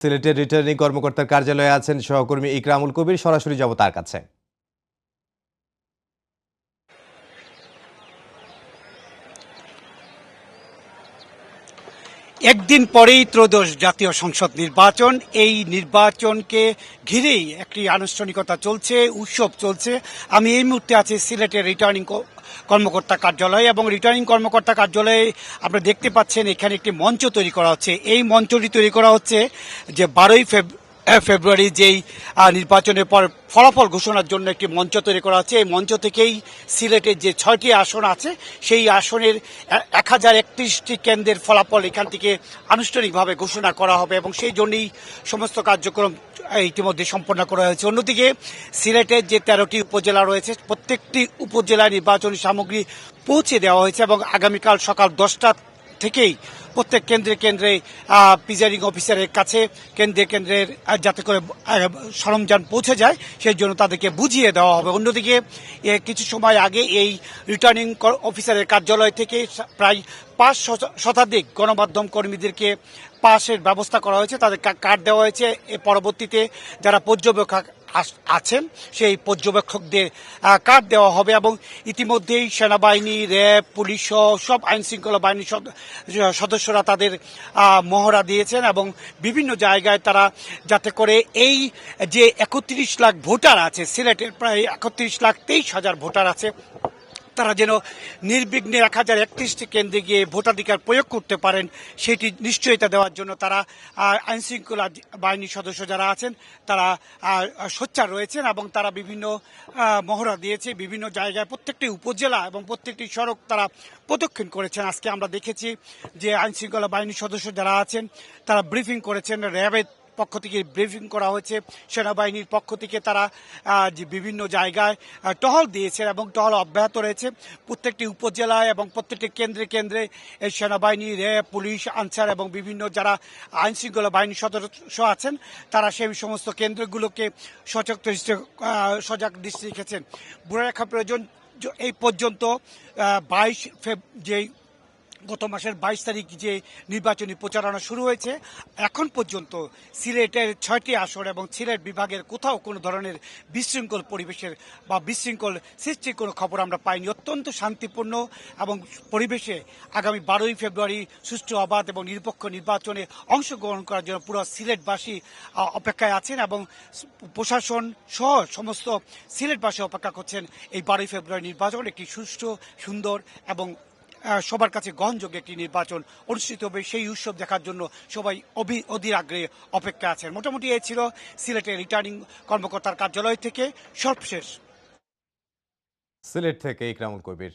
সিলেটের রিটার্নিং কর্মকর্তার কার্যালয়ে আছেন সহকর্মী ইকরামুল কবির। সরাসরি যাব তার কাছে। একদিন পরেই ত্রয়োদশ জাতীয় সংসদ নির্বাচন। এই নির্বাচনকে ঘিরেই একটি আনুষ্ঠানিকতা চলছে, উৎসব চলছে। আমি এই মুহূর্তে আছি সিলেটের রিটার্নিং কর্মকর্তা কার্যালয়ে, এবং রিটার্নিং কর্মকর্তা কার্যালয়ে আপনারা দেখতে পাচ্ছেন এখানে একটি মঞ্চ তৈরি করা হচ্ছে। এই মঞ্চটি তৈরি করা হচ্ছে যে 12ই ফেব্রুয়ারি যেই নির্বাচনের পর ফলাফল ঘোষণার জন্য একটি মঞ্চ তৈরি করা হচ্ছে। এই মঞ্চ থেকেই সিলেটের যে 6টি আসন আছে সেই আসনের 1031টি কেন্দ্রের ফলাফল এখান থেকে আনুষ্ঠানিকভাবে ঘোষণা করা হবে, এবং সেই জন্যই সমস্ত কার্যক্রম ইতিমধ্যে সম্পন্ন করা হয়েছে। অন্যদিকে সিলেটের যে 13টি উপজেলা রয়েছে প্রত্যেকটি উপজেলায় নির্বাচনী সামগ্রী পৌঁছে দেওয়া হয়েছে, এবং আগামীকাল সকাল 10টা থেকেই প্রত্যেক কেন্দ্রে কেন্দ্রে প্রিজাইডিং অফিসারের কাছে কেন্দ্রের যাতে করে সরঞ্জাম পৌঁছে যায় সেই জন্য তাদেরকে বুঝিয়ে দেওয়া হবে। অন্যদিকে কিছু সময় আগে এই রিটার্নিং অফিসারের কার্যালয় থেকে প্রায় 5 শতাধিক গণমাধ্যম কর্মীদেরকে পাসের ব্যবস্থা করা হয়েছে, তাদের কার্ড দেওয়া হয়েছে। পরবর্তীতে যারা পর্যবেক্ষক আছেন সেই পর্যবেক্ষকদের কার্ড দেওয়া হবে, এবং ইতিমধ্যেই সেনাবাহিনী, র্যাব, পুলিশ সহ সব আইন শৃঙ্খলা বাহিনীর সদস্যরা তাদের মহড়া দিয়েছেন, এবং বিভিন্ন জায়গায় তারা যাতে করে এই যে 31 লাখ ভোটার আছে সিলেটের, প্রায় 31,23,000 ভোটার আছে, তারা যেন নির্বিঘ্নে 1031টি কেন্দ্রে গিয়ে ভোটাধিকার প্রয়োগ করতে পারেন সেটি নিশ্চয়তা দেওয়ার জন্য তারা আইন শৃঙ্খলা বাহিনীর সদস্য যারা আছেন তারা সোচ্চার রয়েছেন, এবং তারা বিভিন্ন মহড়া দিয়েছে বিভিন্ন জায়গায়। প্রত্যেকটি উপজেলা এবং প্রত্যেকটি সড়ক তারা প্রদক্ষিণ করেছেন। আজকে আমরা দেখেছি যে আইন শৃঙ্খলা বাহিনীর সদস্য যারা আছেন তারা ব্রিফিং করেছেন, র্যাবের পক্ষ থেকে ব্রিফিং করা হয়েছে, সেনাবাহিনীর পক্ষ থেকে তারা যে বিভিন্ন জায়গায় টহল দিয়েছেন এবং টহল অব্যাহত রয়েছে। প্রত্যেকটি উপজেলায় এবং প্রত্যেকটি কেন্দ্রে কেন্দ্রে সেনাবাহিনী, র্যাব, পুলিশ, আনসার এবং বিভিন্ন যারা আইন শৃঙ্খলা বাহিনীর সদস্য আছেন তারা সেই সমস্ত কেন্দ্রগুলোকে সজাগ দৃষ্টি রেখেছেন। বলে রাখা প্রয়োজন এই পর্যন্ত 22 যেই গত মাসের 22 তারিখ যে নির্বাচনী প্রচারণা শুরু হয়েছে, এখন পর্যন্ত সিলেটের 6টি আসন এবং সিলেট বিভাগের কোথাও কোনো ধরনের বিশৃঙ্খল পরিবেশের বা বিশৃঙ্খল সৃষ্টির কোনো খবর আমরা পাইনি। অত্যন্ত শান্তিপূর্ণ এবং পরিবেশে আগামী 12ই ফেব্রুয়ারি সুষ্ঠু, অবাধ এবং নিরপেক্ষ নির্বাচনে অংশগ্রহণ করার জন্য পুরো সিলেটবাসী অপেক্ষায় আছেন, এবং প্রশাসন সহ সমস্ত সিলেটবাসী অপেক্ষা করছেন এই 12ই ফেব্রুয়ারি নির্বাচন একটি সুষ্ঠু, সুন্দর এবং সবার কাছে গ্রহণযোগ্য একটি নির্বাচন অনুষ্ঠিত হবে। সেই উৎসব দেখার জন্য সবাই অধীর আগ্রহে অপেক্ষা আছেন। মোটামুটি এই ছিল সিলেটের রিটার্নিং কর্মকর্তার কার্যালয় থেকে সর্বশেষ। সিলেট থেকে ইকরামুল কবির।